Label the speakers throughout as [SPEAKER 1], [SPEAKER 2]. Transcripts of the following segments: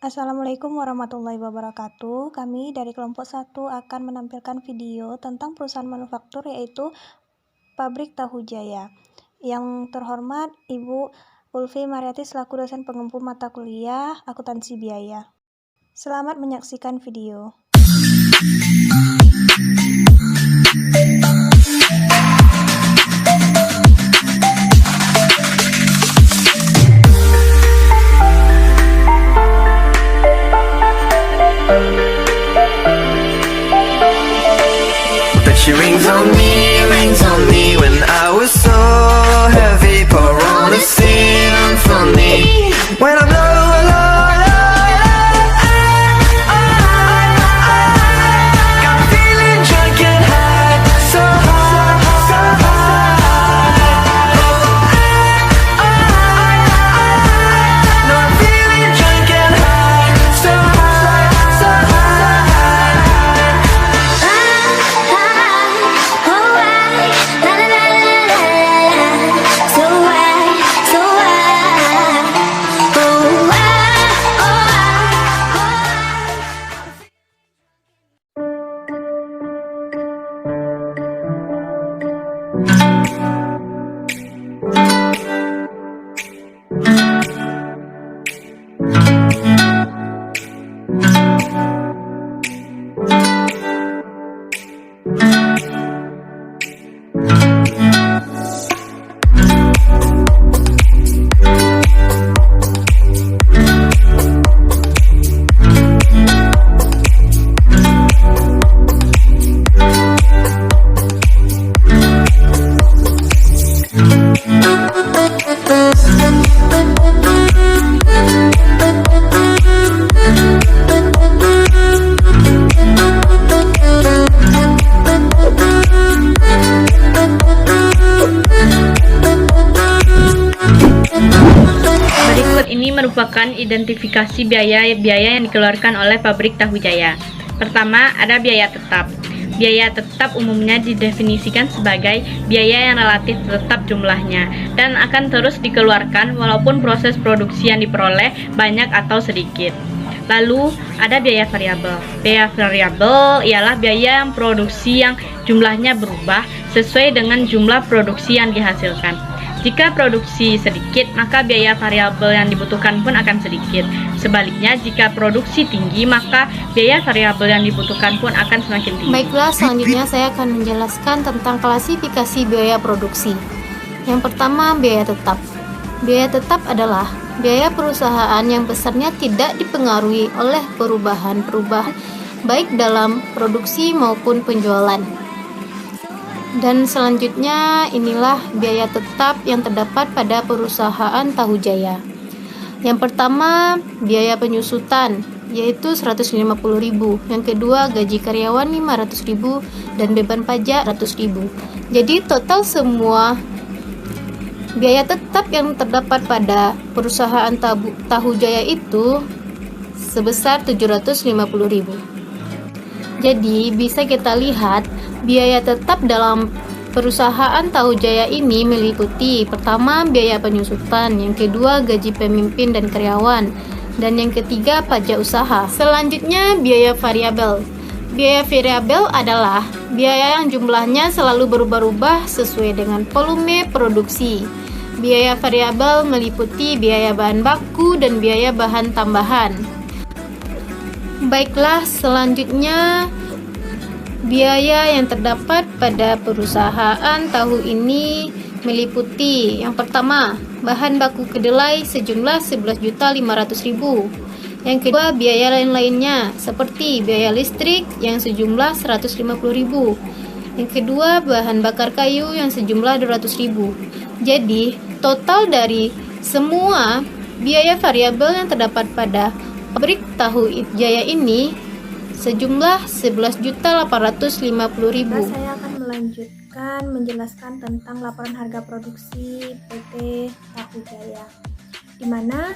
[SPEAKER 1] Assalamualaikum warahmatullahi wabarakatuh. Kami dari kelompok 1 akan menampilkan video tentang perusahaan manufaktur yaitu Pabrik Tahu Jaya. Yang terhormat Ibu Ulfi Mariati selaku dosen pengempu mata kuliah akuntansi biaya. Selamat menyaksikan video.
[SPEAKER 2] But she rings on me when I was so heavy. Pour on a symphony when I'm low, low, low. Got a feeling drunk and high, so high, so high. No, I'm feeling drunk and high, so high, so high.
[SPEAKER 3] Berikut ini merupakan identifikasi biaya-biaya yang dikeluarkan oleh Pabrik Tahu Jaya. Pertama, ada biaya tetap. Biaya tetap umumnya didefinisikan sebagai biaya yang relatif tetap jumlahnya dan akan terus dikeluarkan walaupun proses produksi yang diperoleh banyak atau sedikit. Lalu, ada biaya variabel. Biaya variabel ialah biaya yang produksi yang jumlahnya berubah sesuai dengan jumlah produksi yang dihasilkan. Jika produksi sedikit, maka biaya variabel yang dibutuhkan pun akan sedikit. Sebaliknya, jika produksi tinggi, maka biaya variabel yang dibutuhkan pun akan semakin tinggi.
[SPEAKER 4] Baiklah, selanjutnya saya akan menjelaskan tentang klasifikasi biaya produksi. Yang pertama, biaya tetap. Biaya tetap adalah biaya perusahaan yang besarnya tidak dipengaruhi oleh perubahan-perubahan baik dalam produksi maupun penjualan. Dan selanjutnya inilah biaya tetap yang terdapat pada perusahaan Tahu Jaya. Yang pertama, biaya penyusutan yaitu 150.000. Yang kedua, gaji karyawan 500.000 dan beban pajak 100.000. Jadi total semua biaya tetap yang terdapat pada perusahaan Tahu Jaya itu sebesar 750.000. Jadi bisa kita lihat biaya tetap dalam perusahaan Tahu Jaya ini meliputi pertama biaya penyusutan, yang kedua gaji pemimpin dan karyawan, dan yang ketiga pajak usaha. Selanjutnya biaya variabel. Biaya variabel adalah biaya yang jumlahnya selalu berubah-ubah sesuai dengan volume produksi. Biaya variabel meliputi biaya bahan baku dan biaya bahan tambahan. Baiklah, selanjutnya biaya yang terdapat pada perusahaan tahu ini meliputi yang pertama, bahan baku kedelai sejumlah 11.500.000. Yang kedua, biaya lain-lainnya seperti biaya listrik yang sejumlah 150.000. Yang kedua, bahan bakar kayu yang sejumlah 200.000. Jadi, total dari semua biaya variabel yang terdapat pada Pabrik Tahu Jaya ini sejumlah 11.850.000.
[SPEAKER 1] Saya akan melanjutkan menjelaskan tentang laporan harga produksi PT Tahu Jaya, di mana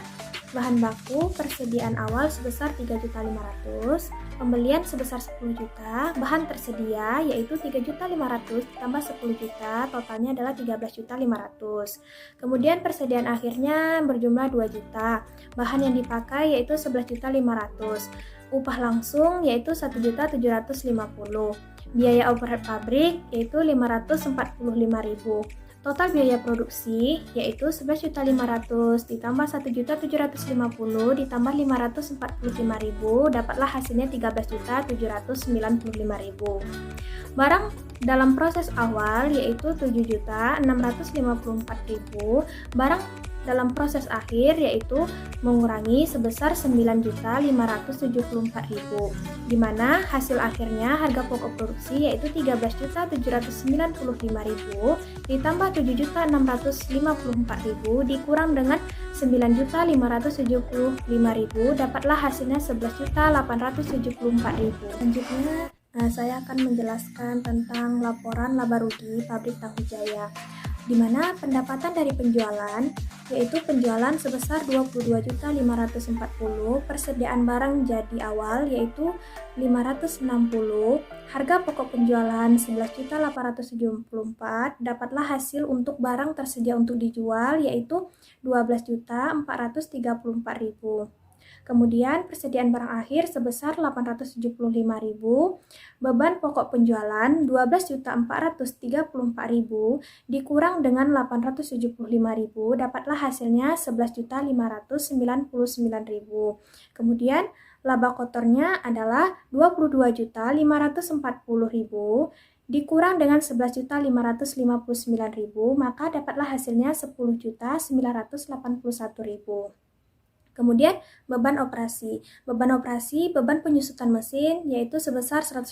[SPEAKER 1] Bahan baku persediaan awal sebesar 3.500.000, pembelian sebesar 10 juta, bahan tersedia yaitu 3.500.000 ditambah 10 juta, totalnya adalah 13.500.000. Kemudian persediaan akhirnya berjumlah 2 juta, bahan yang dipakai yaitu 11.500.000, upah langsung yaitu 1.750.000, biaya overhead pabrik yaitu 545.000. Total biaya produksi yaitu 11.500.000 ditambah 1.750.000 ditambah 545.000, dapatlah hasilnya 13.795.000. Barang dalam proses awal yaitu 7.654.000, barang dalam proses akhir yaitu mengurangi sebesar 9.574.000, di mana hasil akhirnya harga pokok produksi yaitu 13.795.000 ditambah 7.654.000 dikurang dengan 9.575.000, dapatlah hasilnya 11.874.000. Selanjutnya saya akan menjelaskan tentang laporan laba rugi pabrik Tahu Jaya, di mana pendapatan dari penjualan yaitu penjualan sebesar 22.540, persediaan barang jadi awal yaitu 560, harga pokok penjualan 11.874, dapatlah hasil untuk barang tersedia untuk dijual yaitu 12.434.000. Kemudian persediaan barang akhir sebesar 875.000, beban pokok penjualan 12.434.000 dikurang dengan 875.000, dapatlah hasilnya 11.599.000. Kemudian laba kotornya adalah 22.540.000 dikurang dengan 11.559.000, maka dapatlah hasilnya 10.981.000. Kemudian beban operasi, beban penyusutan mesin yaitu sebesar 150.000,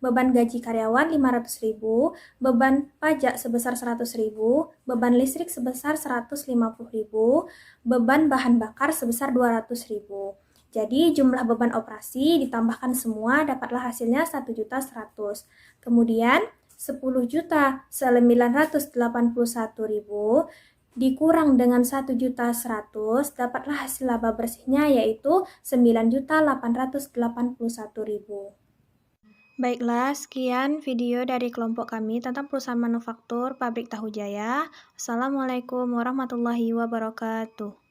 [SPEAKER 1] beban gaji karyawan 500.000, beban pajak sebesar 100.000, beban listrik sebesar 150.000, beban bahan bakar sebesar 200.000. Jadi jumlah beban operasi ditambahkan semua dapatlah hasilnya 1.100.000. Kemudian 10.981.000 dikurang dengan 1.100.000, dapatlah hasil laba bersihnya yaitu 9.881.000. Baiklah, sekian video dari kelompok kami tentang perusahaan manufaktur pabrik Tahu Jaya. Assalamualaikum warahmatullahi wabarakatuh.